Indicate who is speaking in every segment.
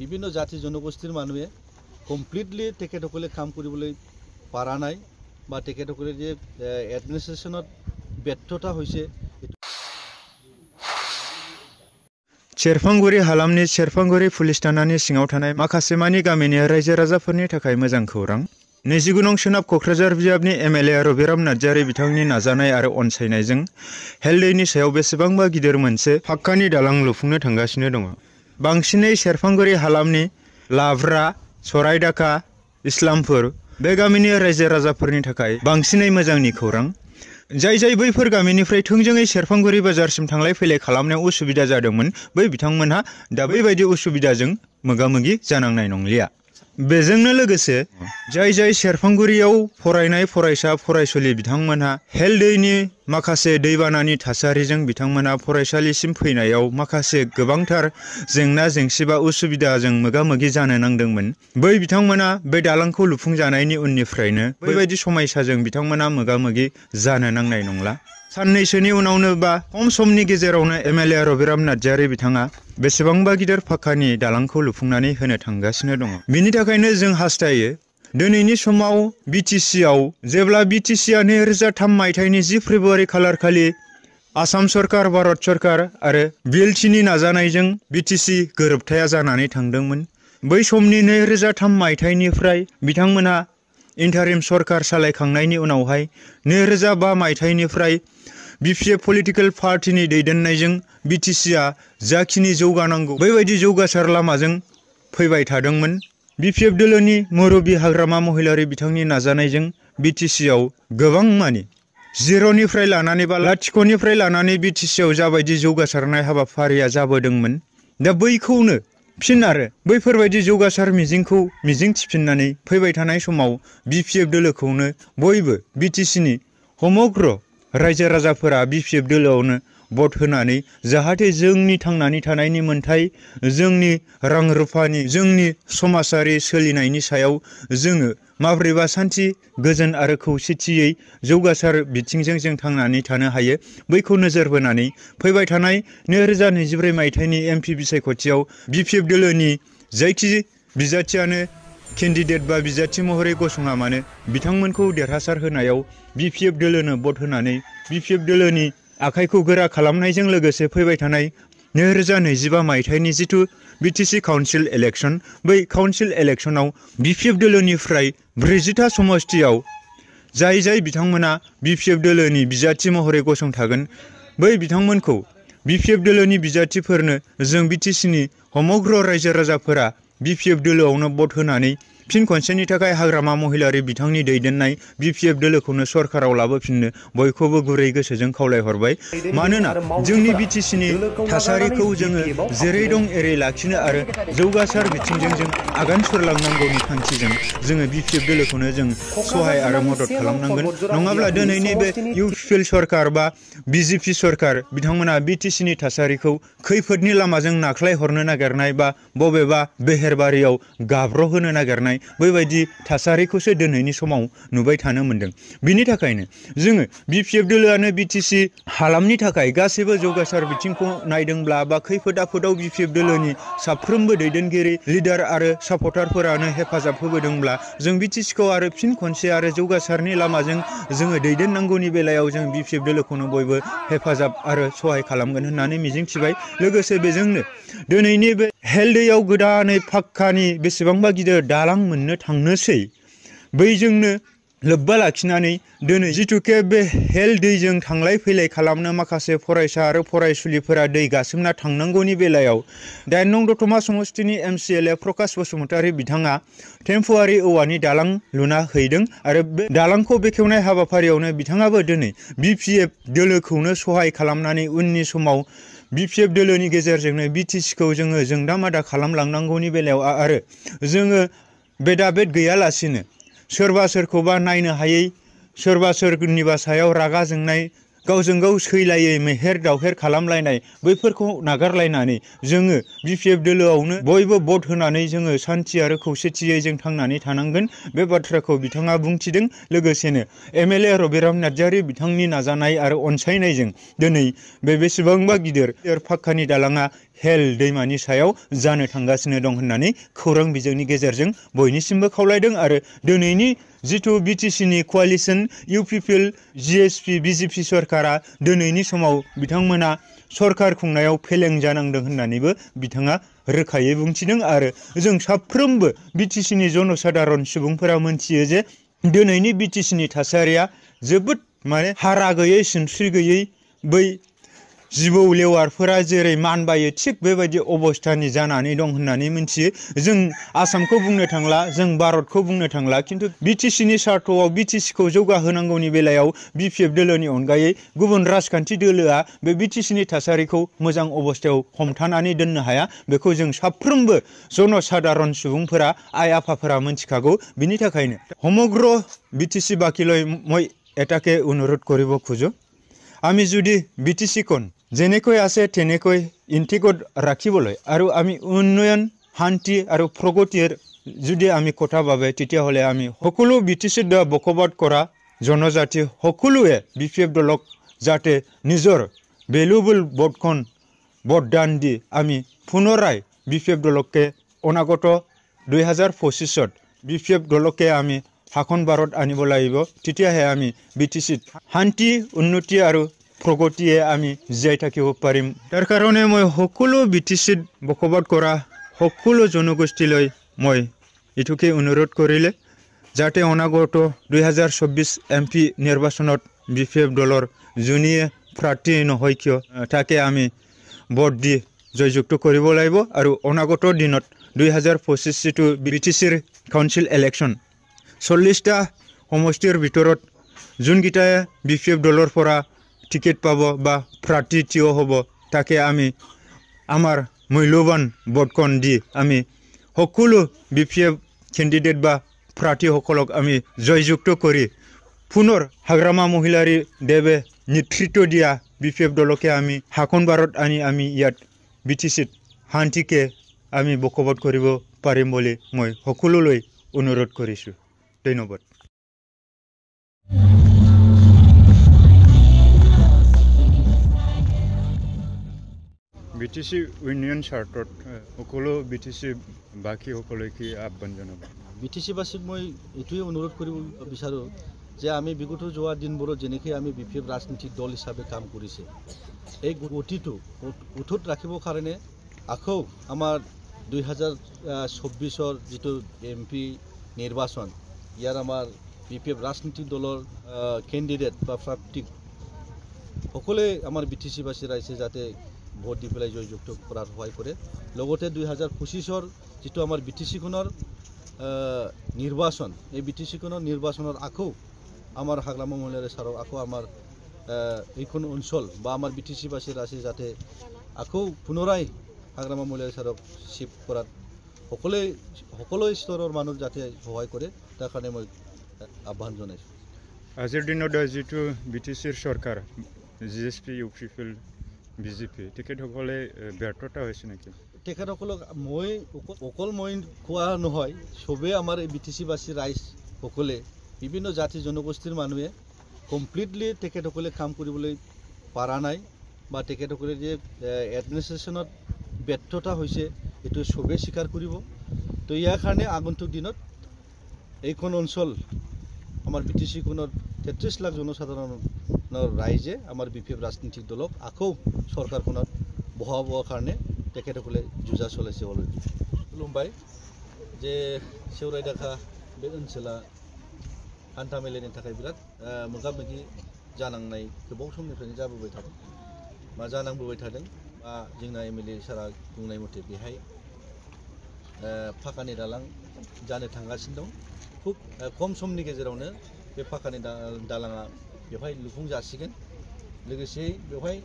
Speaker 1: বিভিন্ন জাতি জনগোষ্ঠীৰ মানুহে কমপ্লিটলি তেখেতসকলে কাম কৰিবলৈ পাৰা নাই বা তেখেতসকলে যে এডমিনিষ্ট্ৰেশ্যনত ব্যৰ্থতা হৈছে।
Speaker 2: सेरफांगुरि हालामनि सेरफांगुरि पुलिस थानानि सिङाव थानाय माखासे मानि गामिनि रायजो राजाफोरनि थाखाय मोजां खौरां। 29 नं सोनाब क'क्राझार बिजाबनि एमएलए रबिराम नार्जारी बिथांनि नाजानाय आरो अनसायनायजों हेलदैनि सायाव बेसेबांबा गिदिर मोनसे फाक्कानि दालां लुफुंनो थांगासिनो दङ। बांसिनै सेरफांगुरि हालामनि लाब्रा, सरायदाका, इस्लामपुर बे गामिनि रायजो राजाफोरनि थाखाय बांसिनै मोजांनि खौरां। जाय बैफोर गामिनिफ्राय थोंजोङै सेरफांगुरि बाजारसिम थांलाय फैलाय खालामनायाव उसुबिदा जादोंमोन, बै बिथांमोनहा दा बैबायदि उसुबिदाजों मोगा-मोगि जानांनाय नंलिया। बेजोंनो लोगोसे जाय सेरफांगुरियाव फरायनाय फरायसा फरायसुलि बिथांमोनहा हेलदैनि माखासे दैबानानि थासारिजों बिथांमोनहा फरायसालिसिम फैनायाव माखासे गोबांथार जेंना जेंसि बा उसुबिदाजों मोगा-मोगि जानो नांदोंमोन, बै बिथांमोना बे दालांखौ लुफुंजानायनि उननिफ्रायनो बैबायदि समयसाजों बिथांमोना मोगा-मोगि जानो नांनाय नंला। साननैसोनि उनावनो बा खम समनि गेजेरावनो एमएलए रबिराम नार्जारी बिथाङा बेसेबांबा गिदिर फाक्कानि दालांखौ लुफुंनानै होनो थांगासिनो दङ। बिनि थाखायनो जों हास्थायो दिनैनि समाव बिटिसिआव जेब्ला बिटिसिआ 2003 मायथाइनि 10 फेब्रुवारि खालार खालि आसाम सरकार, भारत सरकार आरो बिएलटिनि नाजानायजों बिटिसि गोरोबथाया जानानै थांदोंमोन, बै समनि 2003 मायथाइनिफ्राय बिथांमोनहा इन्टारिम सरकार सालायखांनायनि उनावहाय 2005 मायथाइनिफ्राय बिपिएफ पलिटिकेल पार्टिनि दैदेननायजों बिटिसिआ जाखिनि जौगानांगौ बैबायदि जौगासार लामाजों फैबाय थादोंमोन। बिपिएफ दोलोनि मुरबी हाग्रामा महिलारी बिथांनि नाजानायजों बिटिसिआव गोबां मानि जिर'निफ्राय लानानै बा लाथिख'निफ्राय लानानै बिटिसिआव जाबायदि जौगासारनाय हाबाफारिया जाबोदोंमोन, दा बैखौनो फिन आरो बैफोरबायदि जौगासार मिजिंखौ मिजिंथिफिननानै फैबाय थानाय समाव बिपिएफ दोलोखौनो बयबो बिटिसिनि समग्र रायजो राजाफोरा बिपिएफ दोलोआवनो भट होनानै जाहाथे जोंनि थांनानै थानायनि मोन्थाय, जोंनि रां रुफानि, जोंनि समाजारि सोलिनायनि सायाव जोङो माब्रैबा सान्थि, गोजोन आरो खौसेथियै जौगासार बिथिंजों जों थांनानै थानो हायो, बैखौ नोजोर बोनानै फैबाय थानाय 2024 मायथाइनि एमपि बिसायख'थियाव बिपिएफ दोलोनि जायखि बिजाथियानो केन्डिडेट बा बिजाथि महरै गसङा मानो बिथांमोनखौ देरहासार होनायाव बिपिएफ दोलोनो भट होनानै बिपिएफ दोलोनि आखाइखौ गोरा खालामनायजों लोगोसे फैबाय थानाय 2025 मायथाइनि जिथु बिटिसि काउन्सिल इलेक्सन, बै काउन्सिल इलेक्सनाव बिपिएफ दोलोनिफ्राय 40टा समस्तियाव जाय बिथांमोना बिपिएफ दोलोनि बिजाथि महरै गसंथागोन, बै बिथांमोनखौ बिपिएफ दोलोनि बिजाथिफोरनो जों बिटिसिनि समग्र रायजो राजाफोरा बिपिएफ दोलोआवनो भट होनानै फिन खनसेनि थाखाय हाग्रामा महिलारी बिथांनि दैदेननाय बिपिएफ दोलोखौनो सरकाराव लाबोफिननो बयखौबो गुरै गोसोजों खावलायहरबाय। मानोना जोंनि बिटिसिनि थासारिखौ जोङो जेरै दं एरै लाखिनो आरो जौगासार बिथिंजों जों आगान सुरलांनांगौनि थांखिजों जोङो बिपिएफ दोलोखौनो जों सहाय आरो मदद खालामनांगोन। नङाब्ला दिनैनि बे इउपिएल सरकार बा बिजेपि सरकार बिथांमोना बिटिसिनि थासारिखौ खैफोदनि लामाजों नाख्लायहरनो नागिरनाय बा बबेबा बेहेरबारियाव गाब्र'होनो नागिरनाय बैबायदि थासारिखौसो दिनैनि समाव नुबाय थानो मोन्दों। बिनि थाखायनो जोङो बिपिएफ दोलोआनो बिटिसि हालामनि थाखाय गासैबो जौगासार बिथिंखौ नायदोंब्ला बा खैफोद आफोदाव बिपिएफ दोलोनि साफ्रोमबो दैदेनगिरि, लिडार आरो सापर्टारफोरानो हेफाजाब होबोदोंब्ला जों बिटिसिखौ आरो फिन खनसे आरो जौगासारनि लामाजों जोङो दैदेननांगौनि बेलायाव जों बिपिएफ दोलोखौनो बयबो हेफाजाब आरो सहाय खालामगोन होननानै मिजिंथिबाय। लोगोसे बेजोंनो दिनैनि बे हेलदैआव गोदानै फाक्कानि बेसेबांबा गिदिर दालां मोननो थांनोसै, बैजोंनो लोब्बा लाखिनानै दिनै जिथुके बे हेलदैजों थांलाय फैलाय खालामनो माखासे फरायसा आरो फरायसुलिफोरा दै गासोमना थांनांगौनि बेलायाव 8 नं दतमा समस्तिनि एमसिएलए प्रकाश बसुमतारी बिथाङा टेम्प'रारि औवानि दालां लुना हैदों आरो बे दालांखौ बेखेवनाय हाबाफारियावनो बिथाङाबो दिनै बिपिएफ दोलोखौनो सहाय खालामनानै उननि समाव बिपिएफ दोलोनि गेजेरजोंनो बिटिसिखौ जोङो जोंदा मादा खालामलांनांगौनि बेलायाव आरो जोङो बेदाबेद गैयालासिनो सोरबा सोरखौबा नायनो हायै, सोरबा सोरनिबा सायाव रागा जोंनाय, गावजों गाव सैलायै मेहेर दावहेर खालामलायनाय बैफोरखौ नागारलायनानै जोङो बिपिएफ दोलोआवनो बयबो भट होनानै जोङो सान्थि आरो खौसेथियै जों थांनानै थानांगोन, बे बाथ्राखौ बिथाङा बुंथिदों। लोगोसेनो एमएलए रबिराम नार्जारी बिथांनि नाजानाय आरो अनसायनायजों दिनै बे बेसेबांबा गिदिर फाक्कानि दालाङा हेल दैमानि सायाव जानो थांगासिनो दं होननानै खौरां बिजोंनि गेजेरजों बयनिसिमबो खावलायदों आरो दिनैनि जिथु बिटिसिनि कोआलिशन इउपिपिएल जिएसपि बिजेपि सरकारा दिनैनि समाव बिथांमोना सरकार खुंनायाव फेलें जानांदों होननानैबो बिथाङा रोखायै बुंथिदों आरो जों साफ्रोमबो बिटिसिनि जनसाधारन सुबुंफोरा मोनथियो जे दिनैनि बिटिसिनि थासारिया जोबोद माने हारा गैयै सिनस्रि गैयै बै जिबौ लेवारफोरा जेरै मानबायो थिग बेबायदि अबस्थानि जानानै दं होननानै मिथियो जों आसामखौ बुंनो थांला जों भारतखौ बुंनो थांला खिन्थु बिटिसिनि सार्थआव बिटिसिखौ जौगाहोनांगौनि बेलायाव बिपिएफ दोलोनि अनगायै गुबुन राजखान्थि दोलोआ बे बिटिसिनि थासारिखौ मोजां अबस्थायाव हमथानानै दोननो हाया बेखौ जों साफ्रोमबो जनसाधारन सुबुंफोरा आइ आफाफोरा मिथिखागौ बिनि थाखायनो সমগ্ৰ বিটিসি বাকীলৈ মই এটাকে অনুৰোধ কৰিব খোজো আমি যদি বিটিসিখন যেনেকৈ আছে তেনেকৈ ইণ্টিগ্ৰেট ৰাখিবলৈ আৰু আমি উন্নয়ন শান্তি আৰু প্ৰগতিৰ যদি আমি কথা ভাবে তেতিয়াহ'লে আমি সকলো বিটিসিৰ দ্বাৰা বকবাদ কৰা জনজাতি সকলোৱে বিপিএফ দলক যাতে নিজৰ ভেলুবল ভোটখন ভোটদান দি আমি পুনৰাই বিপিএফ দলকে অনাগত 2025 বিপিএফ দলকে আমি শাসন ভাৰত আনিব লাগিব তেতিয়াহে আমি বিটিসিত শান্তি উন্নতি আৰু প্ৰগতিয়ে আমি জীয়াই থাকিব পাৰিম তাৰ কাৰণে মই সকলো বিটিসিত বকবাদ কৰা সকলো জনগোষ্ঠীলৈ মই ইটোকে অনুৰোধ কৰিলে যাতে অনাগত 2024 এমপি নিৰ্বাচনত বিপিএফ দলৰ যোনিয়ে প্ৰাৰ্থী নহয় কিয় তাকে আমি ভোট দি জয়যুক্ত কৰিব লাগিব আৰু অনাগত দিনত 2025 যিটো বিটিসিৰ কাউন্সিল ইলেকশ্যন 40টা সমষ্টিৰ ভিতৰত যোনকেইটাই বিপিএফ দলৰ পৰা টিকেট পাব বা প্ৰাৰ্থী থিয় হ'ব তাকে আমি আমাৰ মূল্যৱান ভোটখন দি আমি সকলো বিপিএফ কেণ্ডিডেট বা প্ৰাৰ্থীসকলক আমি জয়যুক্ত কৰি পুনৰ হাগ্ৰামা মহিলাৰী দেৱে নেতৃত্ব দিয়া বিপিএফ দলকে আমি শাসন ভাৰত আনি আমি ইয়াত বিটিসিত শান্তিকে আমি বকবাদ কৰিব পাৰিম বুলি মই সকলোলৈ অনুৰোধ কৰিছোঁ ধন্যবাদ বিটিসি ইউনিয়ন চাৰ্টত সকলো বিটিসি বাকীসকলকে আহ্বান জনাব
Speaker 1: বিটিসিবাসীক মই এইটোৱে অনুৰোধ কৰিব বিচাৰোঁ যে আমি বিগত যোৱা দিনবোৰত যেনেকৈ আমি বিপিএফ ৰাজনীতিক দল হিচাপে কাম কৰিছে এই গতিটো উঠত ৰাখিবৰ কাৰণে আকৌ আমাৰ 2024 যিটো এমপি নিৰ্বাচন ইয়াৰ আমাৰ বিপিএফ ৰাজনীতিক দলৰ কেণ্ডিডেট বা প্ৰাৰ্থীক সকলোৱে আমাৰ বিটিসিবাসী ৰাইজে যাতে ভোট দি পেলাই জয়যুক্ত কৰাত সহায় কৰে লগতে 2025 যিটো আমাৰ বিটিসিখনৰ নিৰ্বাচন এই বিটিসিখনৰ নিৰ্বাচনৰ আকৌ আমাৰ হাগ্ৰামা মহিলাৰী ছাৰক আকৌ আমাৰ এইখন অঞ্চল বা আমাৰ বিটিসিবাসীৰ আছে যাতে আকৌ পুনৰাই হাগ্ৰামা মহিলাৰী ছাৰক শিফ্ট কৰাত সকলো স্তৰৰ মানুহ যাতে সহায় কৰে তাৰ কাৰণে মই আহ্বান জনাইছোঁ
Speaker 2: আজিৰ দিনত যিটো বিটিসিৰ চৰকাৰ জিএছপি ইউপিপিএল বিজেপি তেখেতসকলে ব্যৰ্থতা হৈছে নেকি
Speaker 1: তেখেতসকলক মই অকল মই কোৱা নহয় চবেই আমাৰ এই বিটিসিবাসী ৰাইজ সকলে বিভিন্ন জাতি জনগোষ্ঠীৰ মানুহে কমপ্লিটলি তেখেতসকলে কাম কৰিবলৈ পৰা নাই বা তেখেতসকলে যে এডমিনিষ্ট্ৰেশ্যনত ব্যৰ্থতা হৈছে এইটো চবেই স্বীকাৰ কৰিব তো ইয়াৰ কাৰণে আগন্তুক দিনত এইখন অঞ্চল আমাৰ বিটিসিখনৰ 33 লাখ জনসাধাৰণৰ ৰাইজে আমাৰ বিপিএফ ৰাজনীতিক দলক আকৌ চৰকাৰখনত বহাবৰ কাৰণে তেখেতসকলে যুঁজা চলাইছে অলৰেডি खुलुमबाय जे सेवराय दाखा बे ओनसोला हान्था मेलानि थाखाय बिराद मोगा मोगि जानांनाय गोबाव समनिफ्रायनो जाबोबाय थादों मा जानांबोबाय थादों बा जोंना एमएलए सारा बुंनाय मथे बेहाय फाखानि दालां जानो थांगासिनो दं खुब खम समनि गेजेरावनो बे फाखानि दालाङा बेवहाय लुफुं जासिगोन लोगोसे बेवहाय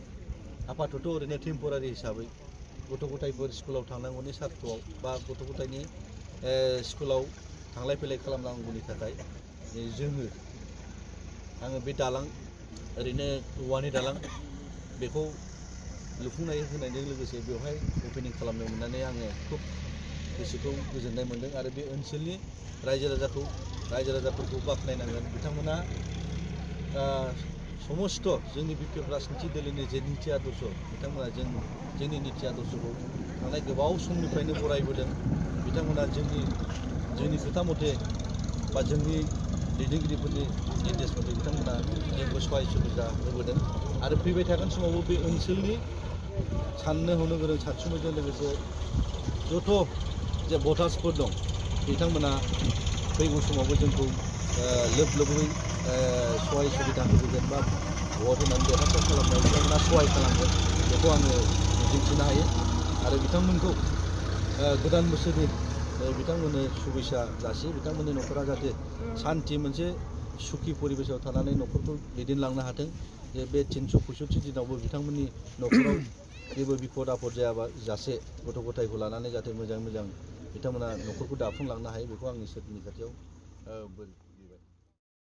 Speaker 1: आपातत ओरैनो टेम्परारि हिसाबै गथ' गथायफोर स्कुलाव थांनांगौनि सार्थआव बा गथ' गथायनि स्कुलाव थांलाय फैलाय खालामनांगौनि थाखाय आङो बे दालां ओरैनो औवानि दालां बेखौ लुफुंनाय होनायजों लोगोसे बेवहाय अपेनिं खालामनो मोननानै आङो खुब गोसोखौ गोजोननाय मोनदों आरो बे ओनसोलनि रायजो राजाफोरखौ बाख्नायनांगोन बिथांमोना समस्त जोंनि बिपिएफ राजनिति दोलोनि जे नीति आदर्श बिथांमोना जोंनि नीति आदर्शखौ थांनाय गोबाव समनिफ्रायनो बरायबोदों बिथांमोना जोंनि खोथा मथे बा जोंनि दैदेनगिरिफोरनि निर्देश मथे बिथांमोना जोंखौ सहाय सुबिदा होबोदों आरो फैबाय थागोन समावबो बे ओनसोलनि साननो हनो गोरों सानसुमैजों लोगोसे जथ' जे भटार्सफोर दं बिथांमोना फैगौ समावबो जोंखौ लोब लोबै सहाय सुबिदा होबोगोन बा भट होनानै देरहासार खालामनायाव बिथांमोना सहाय खालामगोन बेखौ आङो मिजिंथिनो हायो आरो बिथांमोनखौ गोदान बोसोरनि बिथांमोननो शुभेच्छा जासियो बिथांमोननि न'खरा जाहाथे शान्ति मोनसे सुखि परिबेसाव थानानै न'खरखौ दैदेनलांनो हाथों जे बे 365 दिनावबो बिथांमोननि न'खराव जेबो बिपद आफद जायाबा जासे गथ' गथायखौ लानानै जाहाथे मोजां बिथांमोना न'खरखौ दाफुंलांनो हायो बेखौ आं इसोरनि खाथियाव बोर